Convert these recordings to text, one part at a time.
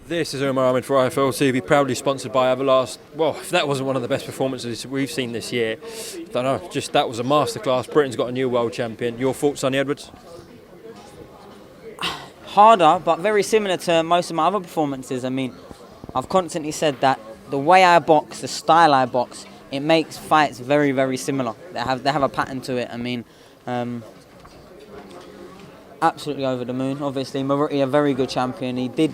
This is Umar Ahmed for IFL proudly sponsored by Everlast. Well, if that wasn't one of the best performances we've seen this year, I don't know, just that was a masterclass. Britain's got a new world champion. Your thoughts, Sonny Edwards? Harder, but very similar to most of my other performances. I mean, I've constantly said that the way I box, the style I box, it makes fights very, very similar. They have a pattern to it. I mean, absolutely over the moon. Obviously, Maruti, a very good champion. He did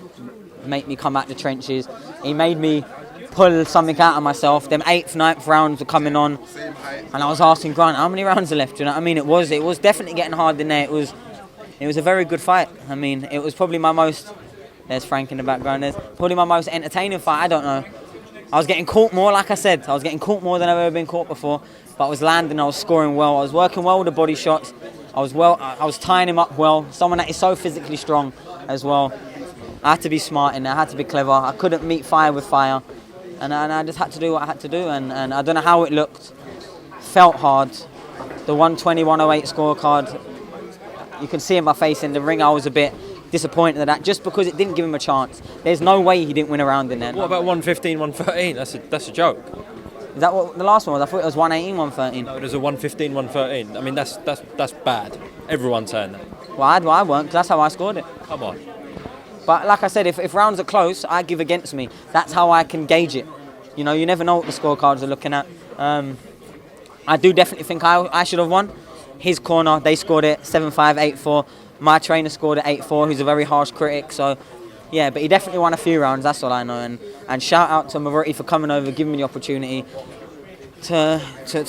make me come out the trenches. He made me pull something out of myself. Them 8th, 9th rounds were coming on, and I was asking Grant, how many rounds are left? You know what I mean? It was definitely getting hard in there. It was a very good fight. I mean, it was probably my most. There's Frank in the background. There's probably my most entertaining fight. I don't know. I was getting caught more, like I said. I was getting caught more than I've ever been caught before. But I was landing. I was scoring well. I was working well with the body shots. I was tying him up well. Someone that is so physically strong as well. I had to be smart in there. I had to be clever. I couldn't meet fire with fire. And I just had to do what I had to do. And I don't know how it looked. Felt hard. The 120, 108 scorecard, you can see in my face in the ring, I was a bit disappointed at that, just because it didn't give him a chance. There's no way he didn't win a round in there. What about 115, 113? That's a joke. Is that what the last one was? I thought it was 118, 113. No, there's a 115, 113. I mean, that's bad. Everyone's saying that. Well, I weren't, because that's how I scored it. Come on. But like I said, if rounds are close, I give against me. That's how I can gauge it. You know, you never know what the scorecards are looking at. I do definitely think I should have won. His corner, they scored it 7-5, 8-4. My trainer scored it 8-4, who's a very harsh critic. So, yeah, but he definitely won a few rounds, that's all I know. And shout out to Maruti for coming over, giving me the opportunity to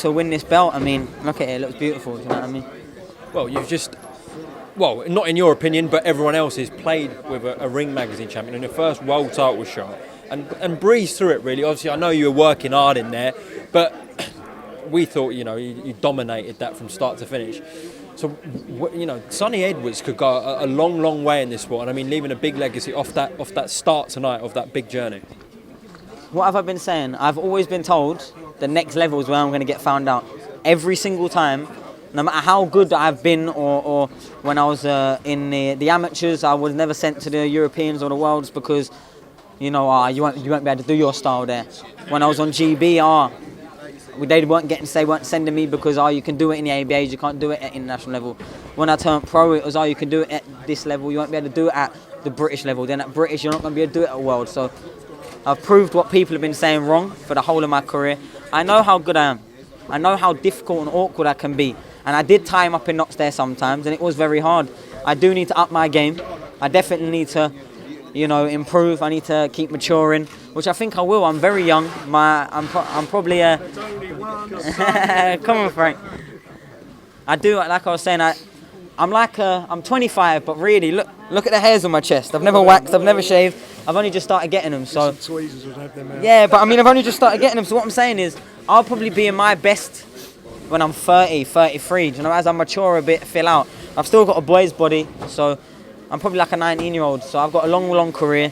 win this belt. I mean, look at it, it looks beautiful, do you know what I mean? Well, not in your opinion, but everyone else has played with a Ring Magazine champion, and your first world title shot, and breezed through it, really. Obviously, I know you were working hard in there, but we thought, you dominated that from start to finish. So, Sonny Edwards could go a long, long way in this sport, and I mean, leaving a big legacy off that start tonight, of that big journey. What have I been saying? I've always been told the next level is where I'm going to get found out. Every single time, no matter how good I've been, or when I was in the amateurs, I was never sent to the Europeans or the Worlds because, you won't be able to do your style there. When I was on GB, they weren't sending me because, you can do it in the ABAs, you can't do it at international level. When I turned pro, it was, you can do it at this level, you won't be able to do it at the British level. Then at British, you're not going to be able to do it at World. So I've proved what people have been saying wrong for the whole of my career. I know how good I am. I know how difficult and awkward I can be. And I did tie him up in knots there sometimes, and it was very hard. I do need to up my game. I definitely need to, improve. I need to keep maturing, which I think I will. I'm very young. I'm probably come on, Frank. I do, like I was saying, I'm 25, but really, look at the hairs on my chest. I've never waxed, I've never shaved. I've only just started getting them, so. Some tweezers would have them out. Yeah, but I mean, I've only just started getting them. So what I'm saying is, I'll probably be in my best when I'm 30, 33. As I mature a bit, fill out. I've still got a boy's body, so I'm probably like a 19-year-old. So I've got a long, long career.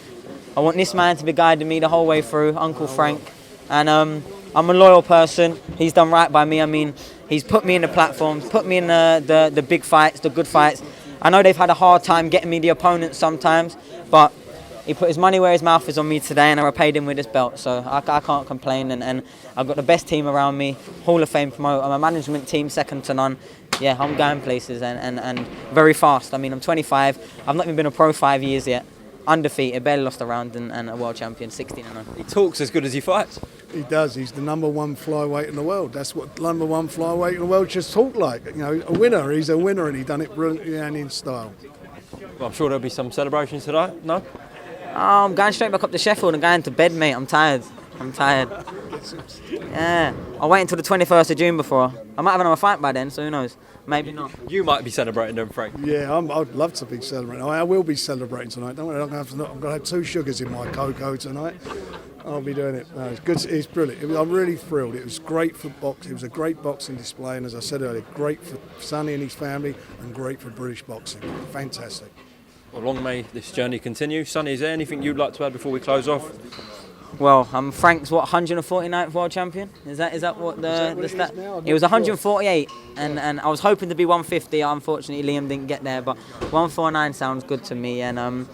I want this man to be guiding me the whole way through, Uncle Frank. And I'm a loyal person. He's done right by me. I mean, he's put me in the platforms, put me in the big fights, the good fights. I know they've had a hard time getting me the opponents sometimes, but he put his money where his mouth is on me today, and I repaid him with this belt. So I can't complain, and I've got the best team around me, Hall of Fame promoter, my management team second to none. Yeah, I'm going places and very fast. I mean, I'm 25. I've not even been a pro 5 years yet. Undefeated, barely lost a round, and a world champion, 16-0. He talks as good as he fights. He does. He's the number one flyweight in the world. That's what number one flyweight in the world should talk like. A winner. He's a winner, and he's done it brilliantly and in style. Well, I'm sure there'll be some celebrations tonight. No? I'm going straight back up to Sheffield and going to bed, mate. I'm tired. Yeah. I'll wait until the 21st of June before. I might have another fight by then, so who knows? Maybe not. You might be celebrating them, Frank. Yeah, I'd love to be celebrating. I will be celebrating tonight. Don't worry, I'm going to have 2 sugars in my cocoa tonight. I'll be doing it. No, it's good. It's brilliant. I'm really thrilled. It was great for boxing. It was a great boxing display, and as I said earlier, great for Sonny and his family, and great for British boxing. Fantastic. Well, long may this journey continue. Sonny, is there anything you'd like to add before we close off? Well, Frank's 149th world champion. Is that what the stat? It was 148, and I was hoping to be 150. Unfortunately, Liam didn't get there, but 149 sounds good to me. And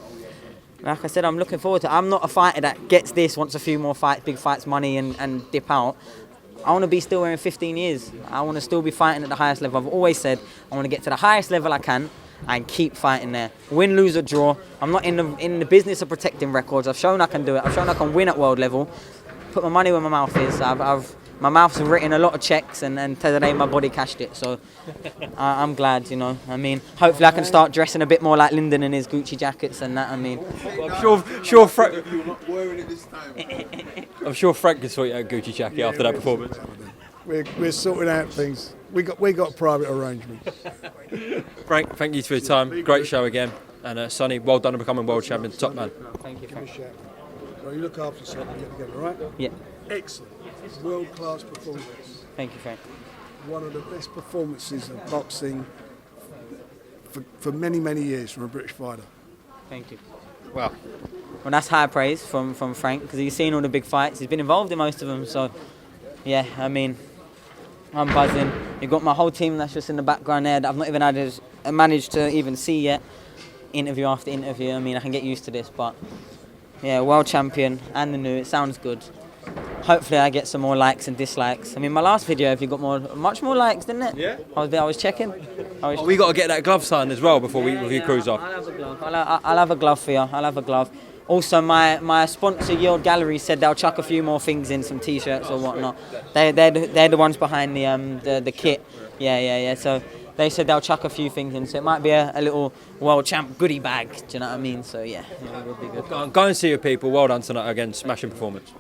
Like I said, I'm looking forward to it. I'm not a fighter that gets this, wants a few more fights, big fights, money and dip out. I want to be still here in 15 years. I want to still be fighting at the highest level. I've always said I want to get to the highest level I can and keep fighting there. Win, lose or draw. I'm not in the business of protecting records. I've shown I can do it. I've shown I can win at world level. Put my money where my mouth is. My mouth's written a lot of checks and today my body cashed it. So I'm glad, you know. I mean, hopefully I can start dressing a bit more like Lyndon in his Gucci jackets and that. I mean, I'm sure Frank. I'm sure Frank can sort you out a Gucci jacket after that performance. We're sorting out things. We got private arrangements. Frank, thank you for your time. Great show again. And Sonny, well done on becoming world champion. Top man. thank you. Well, you look after yourself and get together, right? Yeah, Excellent. World-class performance. thank you, Frank. One of the best performances of boxing for many, many years from a British fighter. Thank you. Wow. Well, that's high praise from Frank because he's seen all the big fights. He's been involved in most of them. So, yeah, I mean, I'm buzzing. You've got my whole team that's just in the background there that I've not even managed to even see yet. Interview after interview. I mean, I can get used to this, but yeah, world champion and the new. It sounds good. Hopefully, I get some more likes and dislikes. I mean, my last video, if you got much more likes, didn't it? Yeah. I was checking. We got to get that glove signed as well before we cruise off. I'll have a glove. I'll have a glove for you. I'll have a glove. Also, my sponsor Yield Gallery said they'll chuck a few more things in, some T-shirts or whatnot. They're the ones behind the kit. Yeah. So they said they'll chuck a few things in. So it might be a little world champ goodie bag. Do you know what I mean? So yeah, it would be good. Go and see your people. Well done tonight again. Smashing performance.